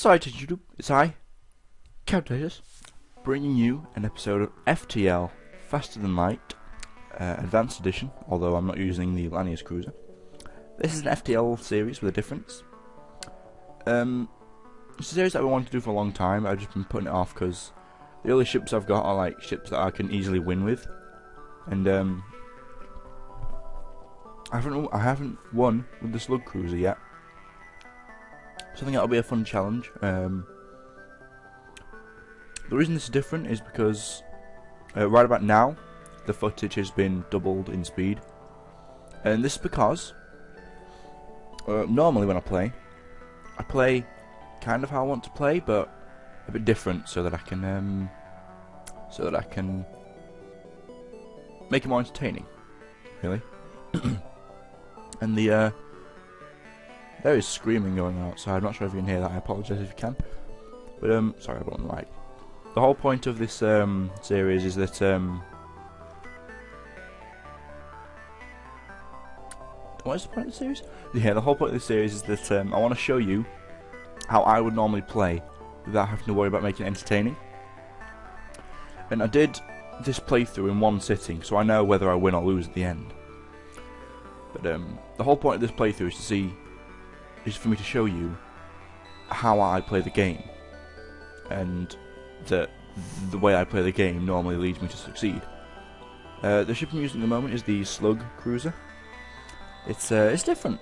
Society YouTube, it's I, Calculators, bringing you an episode of FTL, Faster Than Light, Advanced Edition, although I'm not using the Lannius Cruiser. This is an FTL series with a difference. It's a series that I wanted to do for a long time. I've just been putting it off because the only ships I've got are like ships that I can easily win with, and I haven't won with the Slug Cruiser yet. So I think that'll be a fun challenge. The reason this is different is because right about now the footage has been doubled in speed, and this is because normally when I play kind of how I want to play, but a bit different, so that I can make it more entertaining, really. And there is screaming going on outside. I'm not sure if you can hear that. I apologise if you can. But sorry about the light. The whole point of this series is that what is the point of the series? Yeah, the whole point of this series is that I want to show you how I would normally play without having to worry about making it entertaining. And I did this playthrough in one sitting, so I know whether I win or lose at the end. But the whole point of this playthrough is for me to show you how I play the game, and that the way I play the game normally leads me to succeed. The ship I'm using at the moment is the Slug Cruiser. It's different.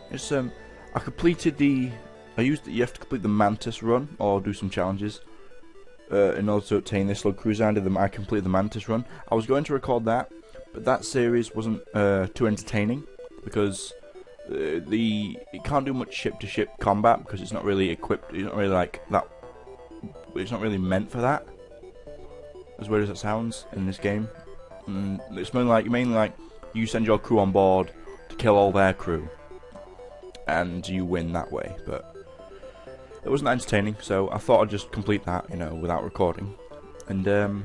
I completed you have to complete the Mantis run or do some challenges in order to obtain this Slug Cruiser. I completed the Mantis run. I was going to record that, but that series wasn't too entertaining because it can't do much ship-to-ship combat because it's not really equipped. It's not really like that. It's not really meant for that. As weird as it sounds in this game, it's mainly like you send your crew on board to kill all their crew, and you win that way. But it wasn't entertaining, so I thought I'd just complete that, without recording. And I'm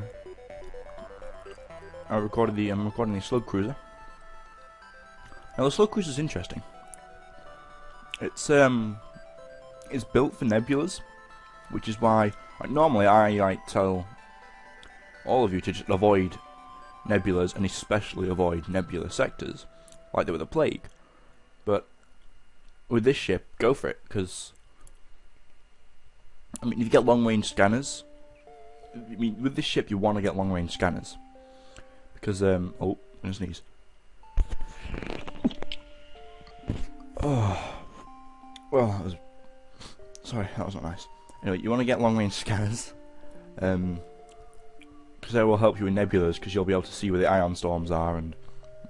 recording the Slug Cruiser. Now the Slug Cruiser is interesting. It's built for nebulas, which is why normally I tell all of you to just avoid nebulas, and especially avoid nebula sectors, like they were the plague. But with this ship, go for it, because if you get long-range scanners, with this ship you want to get long-range scanners, because oh, I'm gonna sneeze. Oh, well, that was not nice. Anyway, you want to get long-range scanners, because they will help you in nebulas, because you'll be able to see where the ion storms are, and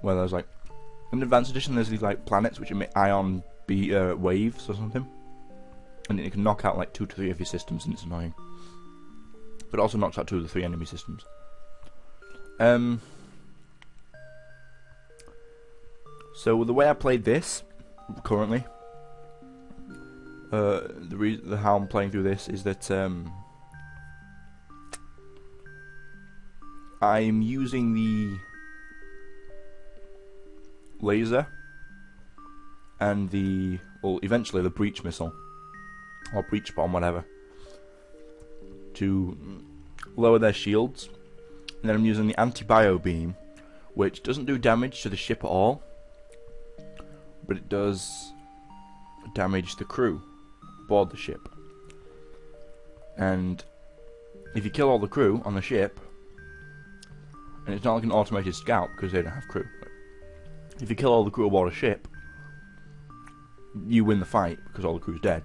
where there's like, in Advanced Edition there's these like planets which emit ion waves or something, and it can knock out like 2 to 3 of your systems, and it's annoying. But it also knocks out 2 of the 3 enemy systems. So the way I played this currently, how I'm playing through this is that I'm using the laser and eventually the breach missile or breach bomb, whatever, to lower their shields, and then I'm using the anti-bio beam, which doesn't do damage to the ship at all, but it does damage the crew aboard the ship. And if you kill all the crew on the ship, and it's not like an automated scout because they don't have crew, but if you kill all the crew aboard a ship, you win the fight because all the crew's dead.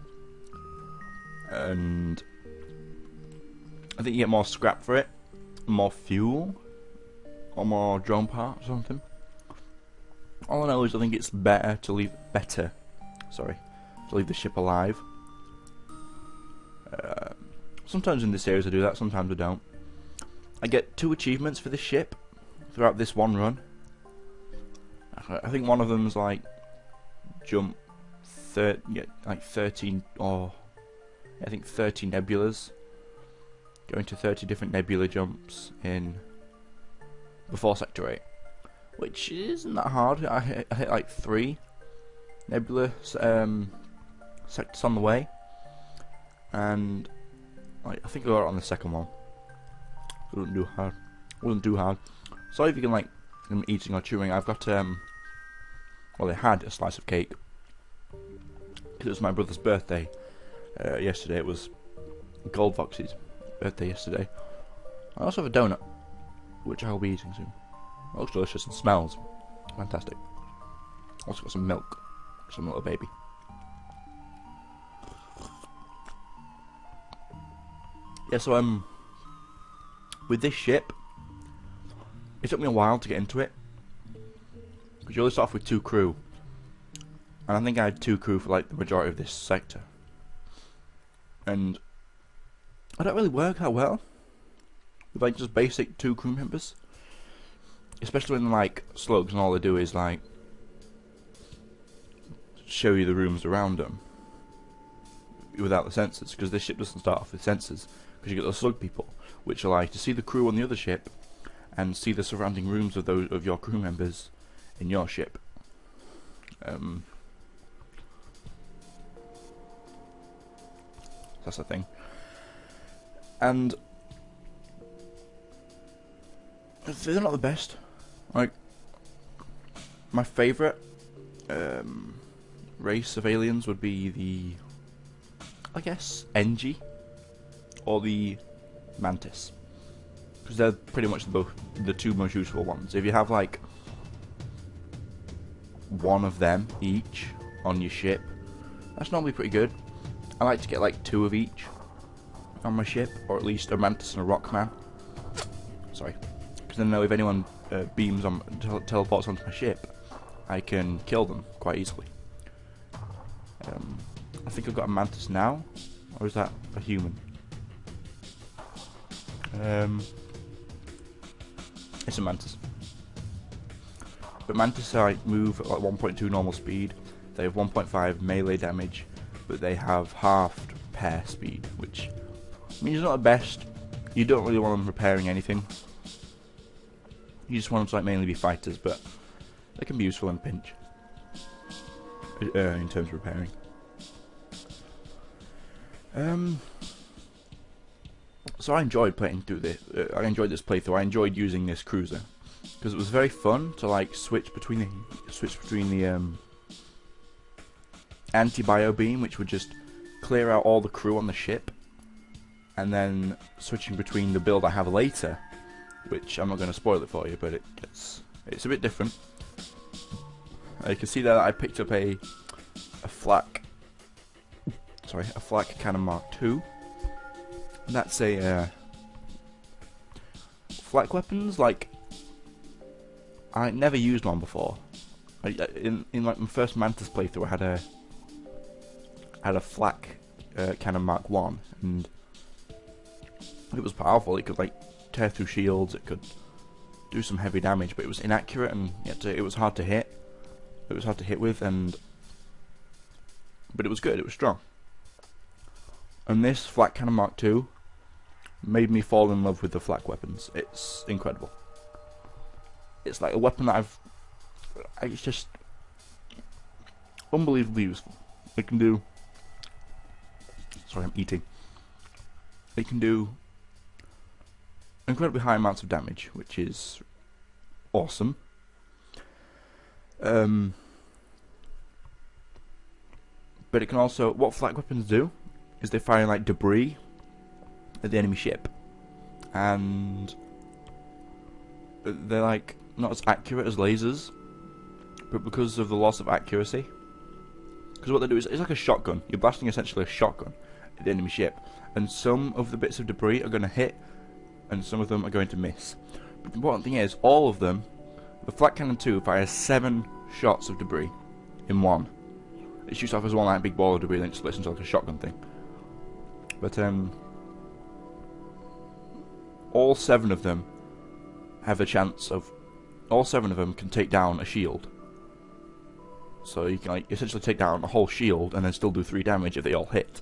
And I think you get more scrap for it, more fuel, or more drone parts or something. All I know is I think it's better to leave the ship alive. Sometimes in this series I do that, sometimes I don't. I get 2 achievements for this ship throughout this one run. I think one of them's like jump 13, or I think 30 nebulas. Going to 30 different nebula jumps before Sector 8. Which isn't that hard. I hit like 3 nebula sectors on the way. and like, I think I got it on the second one. It wasn't too hard. Wasn't too hard. So if you can like eating or chewing, I've got well, they had a slice of cake because it was my brother's birthday yesterday. It was Goldfox's birthday yesterday. I also have a donut, which I'll be eating soon. It looks delicious and smells fantastic. Also got some milk, some little baby. Yeah, so with this ship, it took me a while to get into it because you only start off with 2 crew, and I think I had 2 crew for like the majority of this sector, and I don't really work that well with like just basic 2 crew members, especially when like slugs and all they do is like show you the rooms around them without the sensors, because this ship doesn't start off with sensors, because you get the slug people, which allow you to see the crew on the other ship and see the surrounding rooms of those of your crew members in your ship. That's the thing. And they're not the best. Like, my favourite race of aliens would be the, I guess, NG or the Mantis, because they're pretty much the 2 most useful ones. If you have like 1 of them each on your ship, that's normally pretty good. I like to get like 2 of each on my ship, or at least a Mantis and a Rockman. Sorry, because then I know if anyone beams on, teleports onto my ship, I can kill them quite easily. I think I've got a Mantis now, or is that a human? It's a Mantis. But Mantis move at like 1.2 normal speed. They have 1.5 melee damage, but they have halved pair speed, which means it's not the best. You don't really want them repairing anything. You just want them to like mainly be fighters, but they can be useful in pinch in terms of repairing. So I enjoyed playing through this. I enjoyed this playthrough. I enjoyed using this cruiser because it was very fun to like switch between the anti-bio beam, which would just clear out all the crew on the ship, and then switching between the build I have later, which I'm not going to spoil it for you, but it's a bit different. You can see there that I picked up a flak cannon Mark II. That's a flak weapons. Like, I never used one before. In like my first Mantis playthrough, I had a flak cannon Mark I, and it was powerful. It could like tear through shields. It could do some heavy damage, but it was inaccurate and it was hard to hit. It was hard to hit with, but it was good. It was strong. And this flak cannon Mark II made me fall in love with the flak weapons. It's incredible. It's like a weapon that it's just unbelievably useful. It can do... Sorry, I'm eating. It can do incredibly high amounts of damage, which is awesome. But it can also... What flak weapons do is they fire like debris at the enemy ship, and they're like not as accurate as lasers, but because of the loss of accuracy, because what they do is it's like a shotgun. You're blasting essentially a shotgun at the enemy ship, and some of the bits of debris are going to hit and some of them are going to miss. But the important thing is, all of them, the flak cannon 2 fires 7 shots of debris in one. It shoots off as one like big ball of debris, and then it splits into like a shotgun thing. But all 7 of them have a chance of... All 7 of them can take down a shield. So you can like essentially take down a whole shield and then still do 3 damage if they all hit.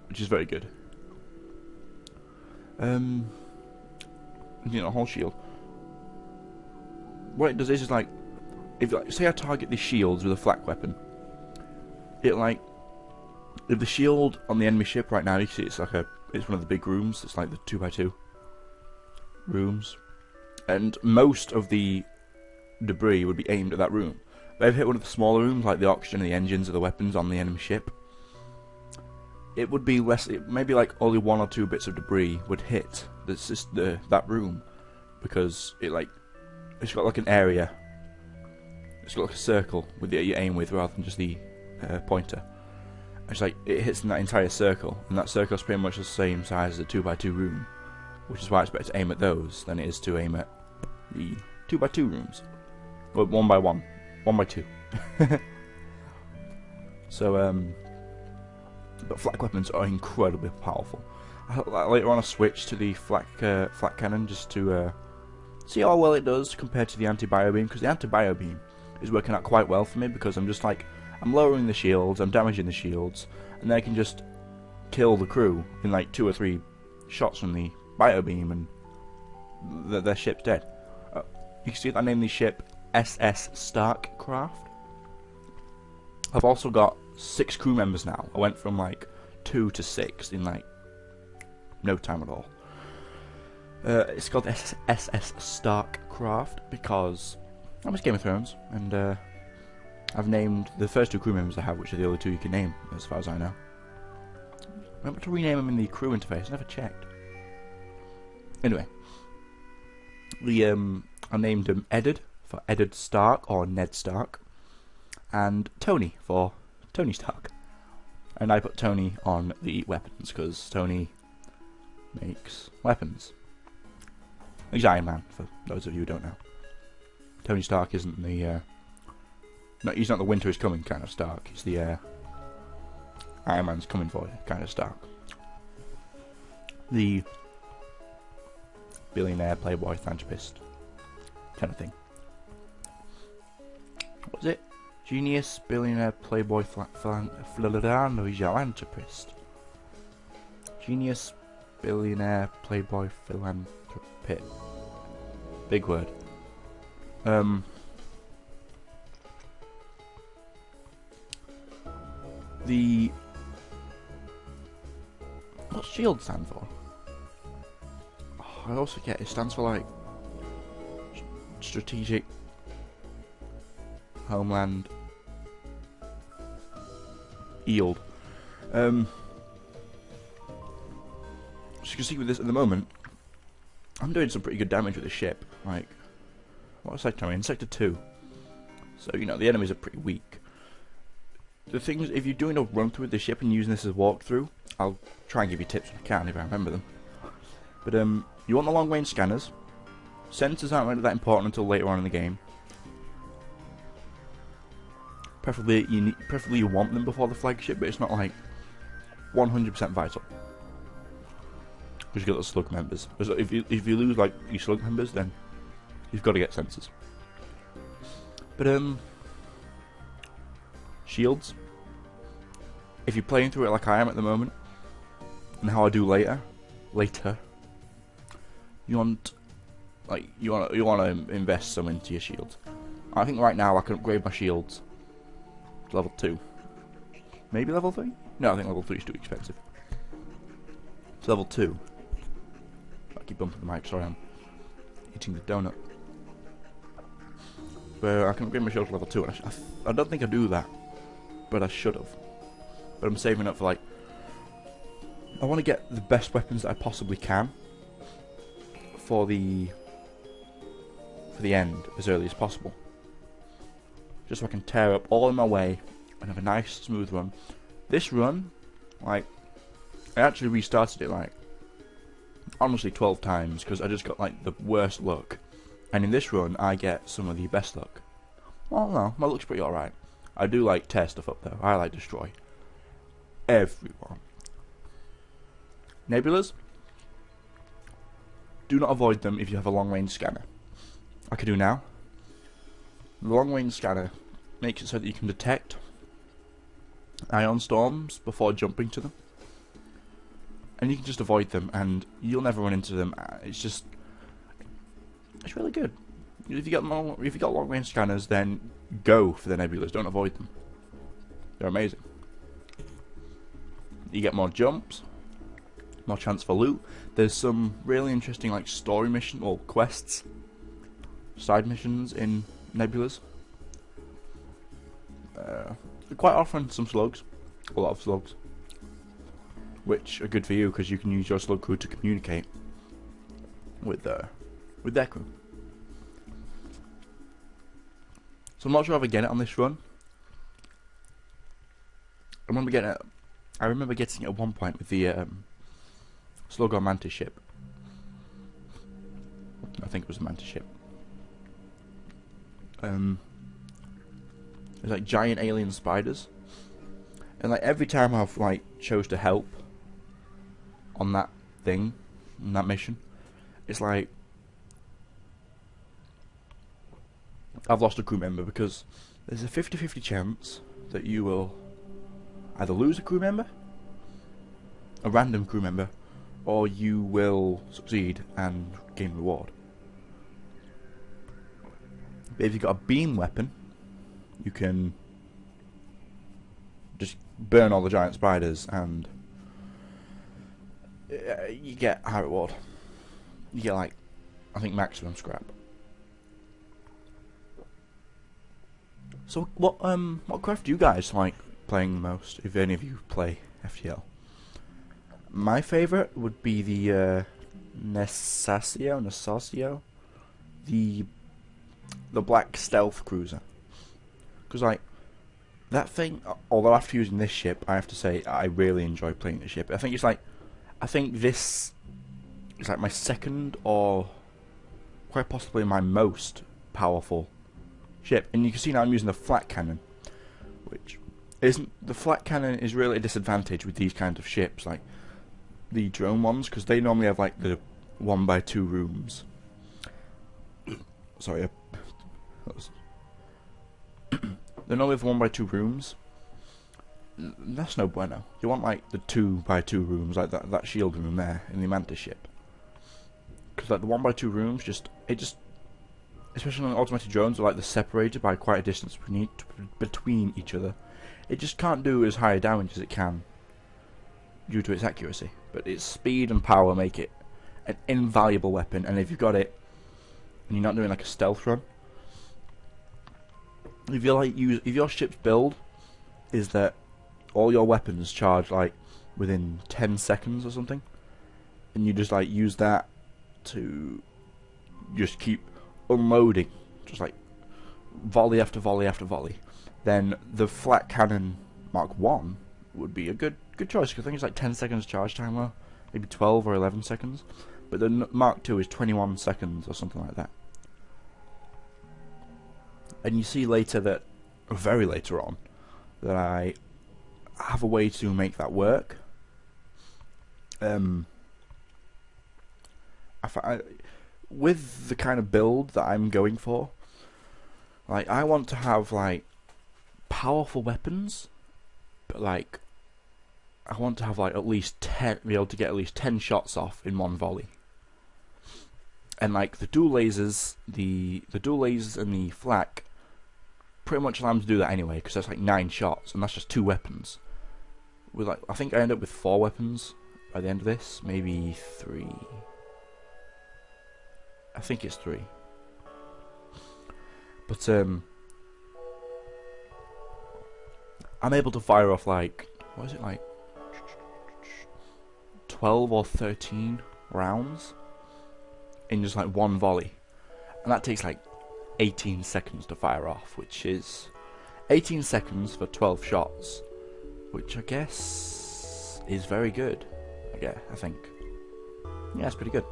Which is very good. You know, a whole shield. What it does is like, if like, say I target the shields with a flak weapon, it like If the shield on the enemy ship right now, you can see it's one of the big rooms. It's like the 2x2 rooms, and most of the debris would be aimed at that room. They've hit one of the smaller rooms, like the oxygen and the engines of the weapons on the enemy ship. It would be less. Maybe like only 1 or 2 bits of debris would hit that room, because it's got like an area. It's got like a circle with you aim with rather than just the pointer. It's like it hits in that entire circle, and that circle is pretty much the same size as a 2x2 room, which is why it's better to aim at those than it is to aim at the 2x2 rooms. Well, 1x1, 1x2. So but flak weapons are incredibly powerful. Later on, I switched to the flak cannon just to see how well it does compared to the anti-bio beam, because the anti-bio beam is working out quite well for me, because I'm lowering the shields, I'm damaging the shields, and then I can just kill the crew in like 2 or 3 shots from the bio beam, and their ship's dead. You can see that I named the ship SS Starcraft. I've also got 6 crew members now. I went from like 2 to 6 in like no time at all. It's called SS Starcraft because I was Game of Thrones, and I've named the first 2 crew members I have, which are the only 2 you can name, as far as I know. Remember to rename them in the crew interface. I never checked. Anyway, I named him Eddard for Eddard Stark or Ned Stark, and Tony for Tony Stark. And I put Tony on the weapons because Tony makes weapons. He's Iron Man, for those of you who don't know. Tony Stark isn't the he's not the winter is coming kind of Stark. He's the Iron Man's coming for you kind of Stark. The billionaire, playboy, philanthropist kind of thing. What was it? Genius, billionaire, playboy, philanthropist. Genius, billionaire, playboy, philanthropist. Big word. What's SHIELD stand for? Oh, I also forget. It stands for like Strategic Homeland Yield. As you can see with this at the moment, I'm doing some pretty good damage with the ship. Like, what sector am I in? Sector 2. So, you know, the enemies are pretty weak. The thing is, if you're doing a run through with the ship and using this as a walkthrough, I'll try and give you tips when I can, if I remember them. But, you want the long range scanners. Sensors aren't really that important until later on in the game. Preferably you want them before the flagship, but it's not like 100% vital. Because you got the slug members. If you lose like your slug members, then you've got to get sensors. But shields. If you're playing through it like I am at the moment, and how I do later, you want to invest some into your shields. I think right now I can upgrade my shields to level 2, maybe level 3. No, I think level 3 is too expensive. It's level 2. I keep bumping the mic. Sorry, I'm eating the donut. But I can upgrade my shield to level 2. And I don't think I do that, but I should have. But I'm saving up for like. I want to get the best weapons that I possibly can for the end as early as possible, just so I can tear up all in my way and have a nice smooth run. This run, like, I actually restarted it like honestly 12 times because I just got like the worst luck, and in this run I get some of the best luck. Well, no, my luck's pretty alright. I do like tear stuff up though. I like destroy everyone. Nebulas, do not avoid them if you have a long range scanner. I can do now. The long range scanner makes it so that you can detect ion storms before jumping to them, and you can just avoid them and you'll never run into them. It's really good. If you got long range scanners, then go for the nebulas, don't avoid them. They're amazing. You get more jumps, more chance for loot. There's some really interesting like story mission or quests, side missions in Nebulas. Quite often some slugs, a lot of slugs, which are good for you because you can use your slug crew to communicate with their crew. So I'm not sure if I get it on this run. I remember getting it at one point with the Slug or Mantis ship. I think it was a Mantis ship. There's like giant alien spiders, and like every time I've like chose to help on that thing, on that mission, it's like I've lost a crew member because there's a 50-50 chance that you will either lose a crew member, a random crew member, or you will succeed and gain reward. But if you've got a beam weapon, you can just burn all the giant spiders and you get high reward. You get like, I think, maximum scrap. So what craft do you guys like playing the most, if any of you play FTL? My favourite would be the Nesasio, the black stealth cruiser. Because like that thing, although after using this ship, I have to say I really enjoy playing the ship. I think this is like my second or quite possibly my most powerful ship. And you can see now I'm using the flat cannon, which isn't, the flat cannon is really a disadvantage with these kinds of ships, like the drone ones, because they normally have like the 1x2 rooms. Sorry, they normally have 1x2 rooms. That's no bueno. You want like the 2x2 rooms, like that shield room there in the Mantis ship. Because like the 1x2 rooms, especially on automated drones, are like they're separated by quite a distance between each other. It just can't do as high a damage as it can due to its accuracy. But its speed and power make it an invaluable weapon. And if you've got it and you're not doing like a stealth run, if your ship's build is that all your weapons charge like within 10 seconds or something, and you just like use that to just keep unloading, just like volley after volley after volley, then the flat cannon Mark 1 would be a good choice, because I think it's like 10 seconds charge time, or maybe 12 or 11 seconds, but the Mark 2 is 21 seconds or something like that. And you see later that, or very later on, that I have a way to make that work. With the kind of build that I'm going for, like I want to have like powerful weapons, but like I want to have like at least 10, be able to get at least 10 shots off in one volley. And like the dual lasers, the dual lasers and the flak pretty much allow them to do that anyway, because that's like 9 shots, and that's just 2 weapons. With like, I think I end up with 4 weapons by the end of this, maybe 3. I think it's 3. But I'm able to fire off like, what is it, like 12 or 13 rounds in just like one volley, and that takes like 18 seconds to fire off, which is 18 seconds for 12 shots, which I guess is very good. I think. Yeah, it's pretty good.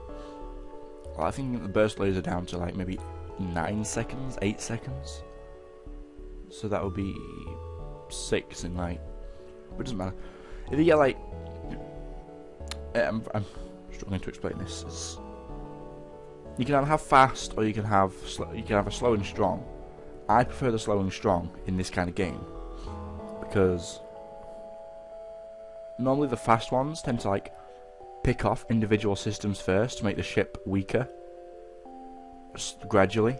Well, I think the burst laser down to like maybe 9 seconds, 8 seconds. So that would be 6 in like. But it doesn't matter. If you get like, I'm struggling to explain this. You can either have fast or you can have a slow and strong. I prefer the slow and strong in this kind of game, because normally the fast ones tend to like pick off individual systems first to make the ship weaker gradually,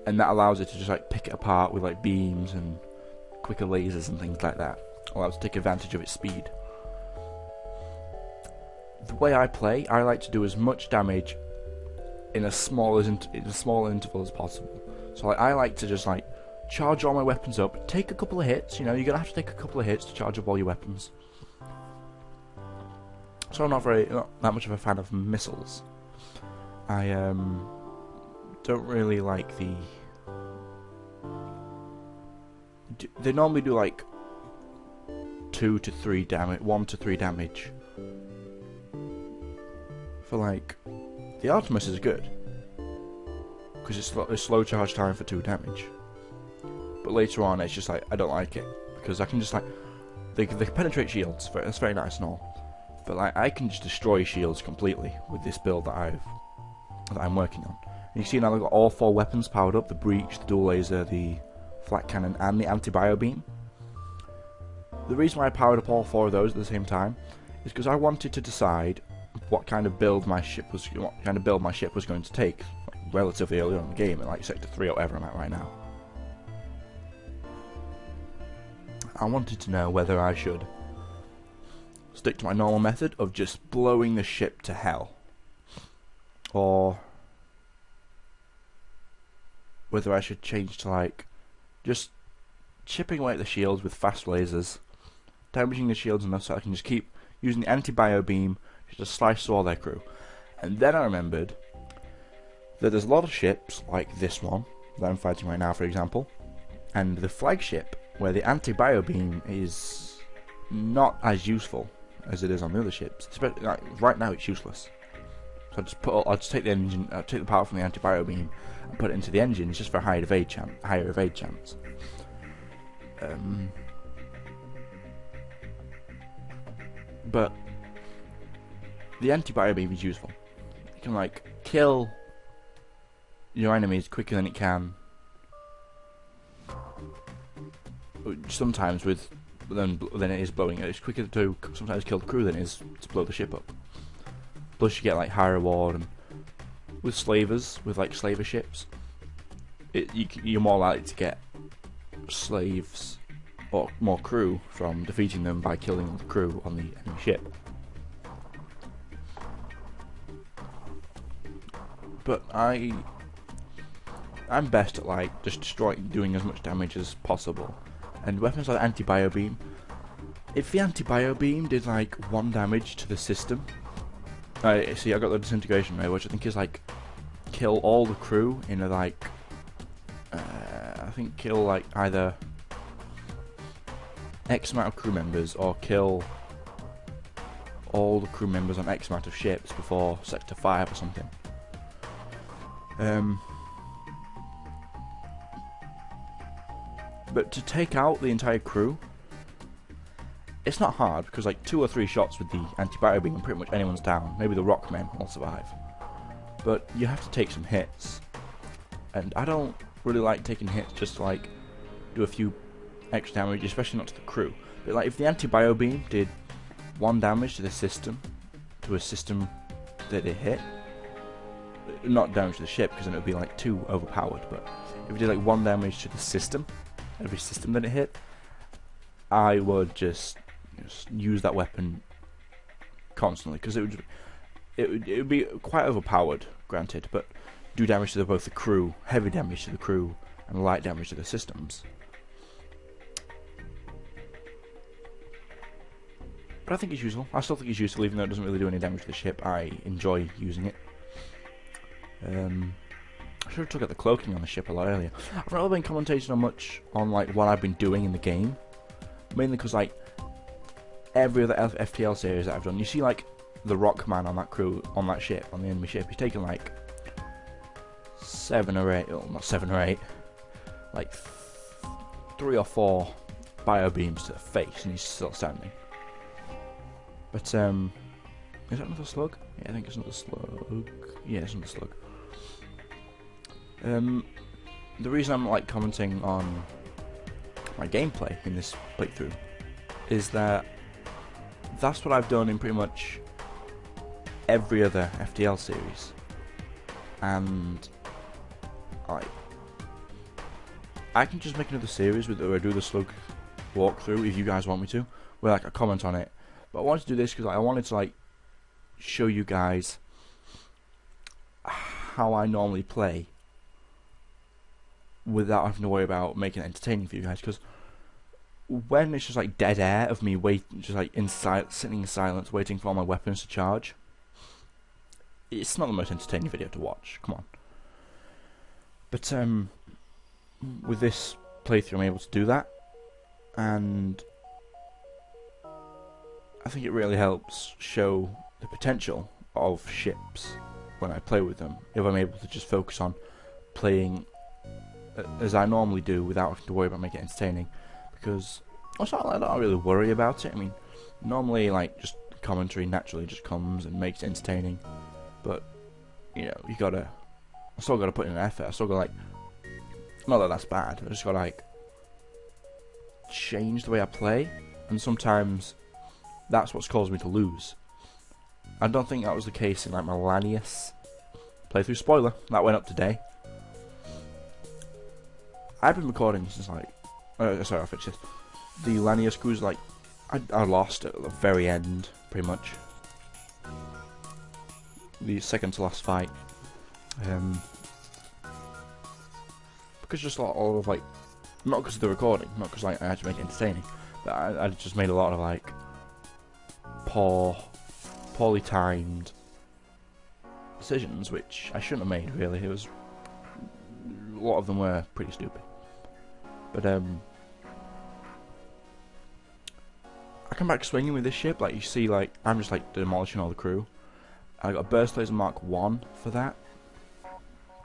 and that allows it to just like pick it apart with like beams and quicker lasers and things like that. Allows it to take advantage of its speed. the way I play, I like to do as much damage in a small interval as possible. So like, I like to just like charge all my weapons up, take a couple of hits. You know, you're gonna have to take a couple of hits to charge up all your weapons. So I'm not that much of a fan of missiles. I don't really like the. They normally do like 2 to 3 damage, 1 to 3 damage. For like, the Artemis is good because it's slow charge time for 2 damage. But later on, it's just like I don't like it because I can just like they penetrate shields. That's very nice and all, but like I can just destroy shields completely with this build that I'm working on. And you see now I've got all 4 weapons powered up: the breach, the dual laser, the flat cannon, and the anti-bio beam. The reason why I powered up all 4 of those at the same time is because I wanted to decide what kind of build my ship was going to take relatively early on in the game, at like sector 3 or whatever I'm at right now. I wanted to know whether I should stick to my normal method of just blowing the ship to hell, or whether I should change to like just chipping away at the shields with fast lasers, damaging the shields enough so I can just keep using the anti-bio beam to just slice through all their crew. And then I remembered that there's a lot of ships, like this one that I'm fighting right now for example, and the flagship, where the anti-bio beam is not as useful as it is on the other ships. Especially, like, right now it's useless. So I'll just take the engine, take the power from the anti-bio beam and put it into the engine. It's just for a higher evade chance. But the anti-bio beam is useful. It can like kill your enemies quicker than it can. Sometimes than it is blowing it. It's quicker to sometimes kill the crew than it is to blow the ship up. Plus you get like high reward, and with slavers, with like slaver ships, you're more likely to get slaves or more crew from defeating them by killing the crew on the enemy ship. But I'm best at like just doing as much damage as possible. And weapons like anti-bio beam, if the anti-bio beam did like 1 damage to the system, see I got the disintegration ray, which I think is like kill all the crew in a like I think kill like either X amount of crew members or kill all the crew members on X amount of ships before sector 5 or something. But to take out the entire crew, it's not hard, because like 2 or 3 shots with the anti-bio beam and pretty much anyone's down. Maybe the rockmen will survive. But you have to take some hits. And I don't really like taking hits just to like do a few extra damage, especially not to the crew. But like if the anti-bio beam did 1 damage to the system, to a system that it hit, not damage to the ship because then it would be like too overpowered, but if it did like 1 damage to the system, every system that it hit, I would just use that weapon constantly, because it would be quite overpowered, granted, but do damage to both the crew, heavy damage to the crew, and light damage to the systems. But I think it's useful. I still think it's useful, even though it doesn't really do any damage to the ship. I enjoy using it. I should have took out the cloaking on the ship a lot earlier. I've not really been commentating on much on like what I've been doing in the game, mainly because like every other FTL series that I've done, you see like the Rockman on that crew, on that ship, on the enemy ship, he's taken like 7 or 8, well, not 7 or 8, like 3 or 4 bio beams to the face, and he's still standing. But is that another slug? Yeah, I think it's another slug. Yeah, it's another slug. The reason I'm like commenting on my gameplay in this playthrough is that that's what I've done in pretty much every other FTL series, and I can just make another series where I do the slug walkthrough if you guys want me to, where like I comment on it. But I wanted to do this because I wanted to like show you guys how I normally play without having to worry about making it entertaining for you guys. Because when it's just like dead air of me just like sitting in silence waiting for all my weapons to charge, it's not the most entertaining video to watch. Come on. But with this playthrough, I'm able to do that, and I think it really helps show the potential of ships when I play with them, if I'm able to just focus on playing as I normally do without having to worry about making it entertaining. Because also, I don't really worry about it. I mean, normally like just commentary naturally just comes and makes it entertaining, but you know, I still gotta put in an effort. I still gotta, like, not that that's bad, I just gotta like change the way I play, and sometimes that's what's caused me to lose. I don't think that was the case in like my Lanius playthrough. Spoiler, that went up today. I've been recording since like, sorry, I'll fix this. The Lanius cruise, like, I lost at the very end, pretty much. The second to last fight. Because just a lot of like, not because of the recording, not because like I had to make it entertaining, but I just made a lot of like poorly timed decisions, which I shouldn't have made. Really, a lot of them were pretty stupid. But I come back swinging with this ship. Like you see, like I'm just like demolishing all the crew. I got a burst laser Mark 1 for that,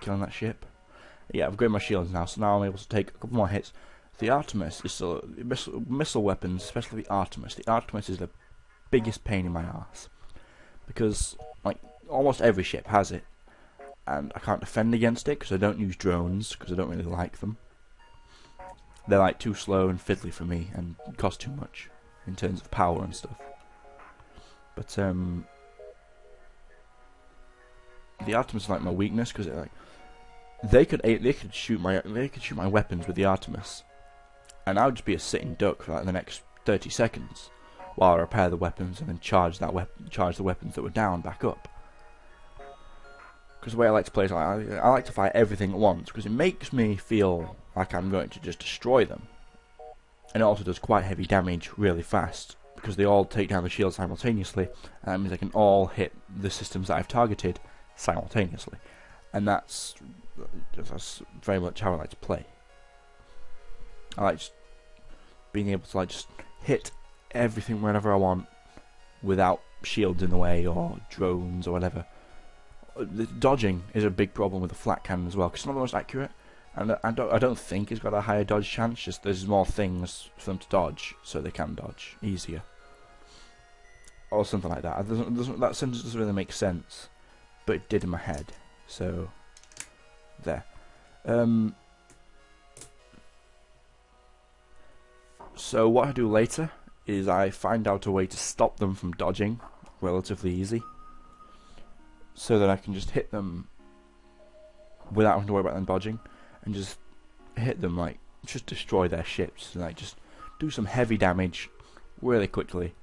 killing that ship. Yeah, I've upgraded my shields now, so now I'm able to take a couple more hits. The Artemis is still missile weapons, especially the Artemis. The Artemis is the biggest pain in my ass because like almost every ship has it, and I can't defend against it because I don't use drones because I don't really like them. They're like too slow and fiddly for me and cost too much in terms of power and stuff. But the Artemis is like my weakness because like they could shoot my weapons with the Artemis, and I would just be a sitting duck for like the next 30 seconds while I repair the weapons and then charge the weapons that were down back up. Because the way I like to play is like, I like to fight everything at once because it makes me feel like I'm going to just destroy them, and it also does quite heavy damage really fast because they all take down the shield simultaneously, and that means they can all hit the systems that I've targeted simultaneously, and that's very much how I like to play. I like just being able to like just hit everything whenever I want without shields in the way or drones or whatever. The dodging is a big problem with the flat cannon as well because it's not the most accurate, and I don't think it's got a higher dodge chance. Just there's more things for them to dodge, so they can dodge easier or something like that. That sentence doesn't really make sense, but it did in my head. So there. So what I do later is I find out a way to stop them from dodging relatively easy, so that I can just hit them without having to worry about them dodging, and just hit them, like just destroy their ships, and like just do some heavy damage really quickly.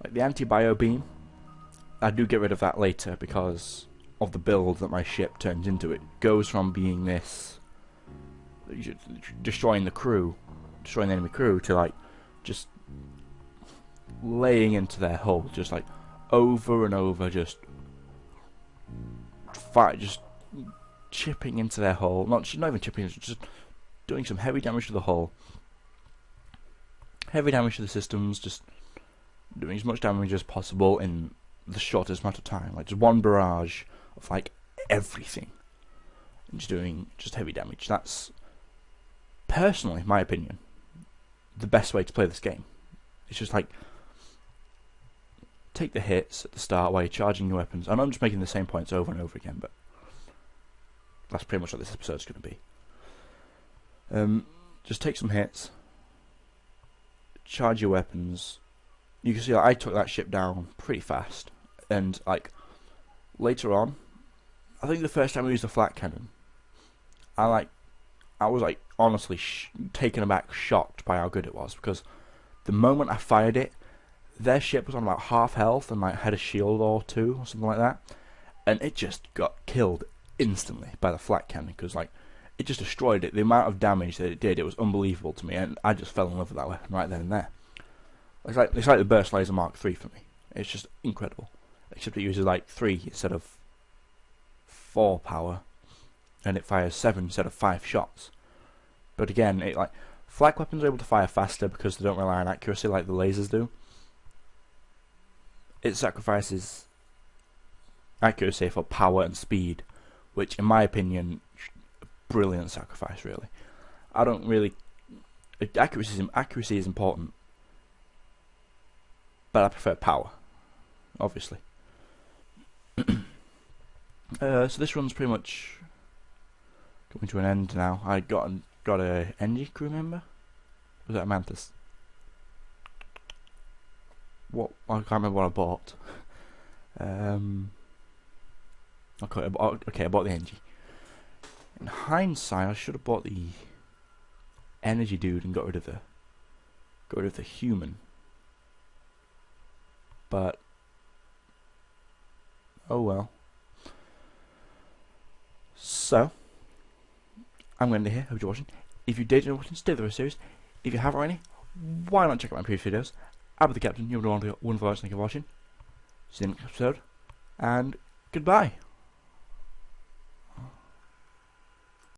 Like the anti-bio beam, I do get rid of that later because of the build that my ship turns into. It goes from being this destroying the enemy crew, to like just laying into their hull, just like over and over, just chipping into their hull. Not even chipping, just doing some heavy damage to the hull, heavy damage to the systems, just doing as much damage as possible in the shortest amount of time. Like just one barrage of like everything, and just doing heavy damage. That's personally, my opinion, the best way to play this game. It's just like take the hits at the start while you're charging your weapons. I know I'm just making the same points over and over again, but that's pretty much what this episode's going to be. Just take some hits, charge your weapons. You can see like, I took that ship down pretty fast, and like later on, I think the first time I used the flat cannon, I was like honestly taken aback, shocked by how good it was, because the moment I fired it, their ship was on about half health and like had a shield or two or something like that, and it just got killed instantly by the flak cannon because like it just destroyed it. The amount of damage that it did, it was unbelievable to me, and I just fell in love with that weapon right then and there. It's like the Burst Laser Mark III for me. It's just incredible. Except it uses like 3 instead of 4 power, and it fires 7 instead of 5 shots. But again, it like flak weapons are able to fire faster because they don't rely on accuracy like the lasers do. It sacrifices accuracy for power and speed, which in my opinion, brilliant sacrifice really. I don't really... Accuracy is important, but I prefer power, obviously. So this run's pretty much coming to an end now. I got a NG crew member? Was that a Mantis? What? I can't remember what I bought. Okay, I bought the NG. In hindsight, I should have bought the energy dude and got rid of the human. But oh well. So I'm going to here. Hope you're watching. If you did enjoy watching, stay there for the series. If you haven't already, why not check out my previous videos? I'll be the captain. You're wonderful. Thank you for watching. See you in the next episode, and goodbye.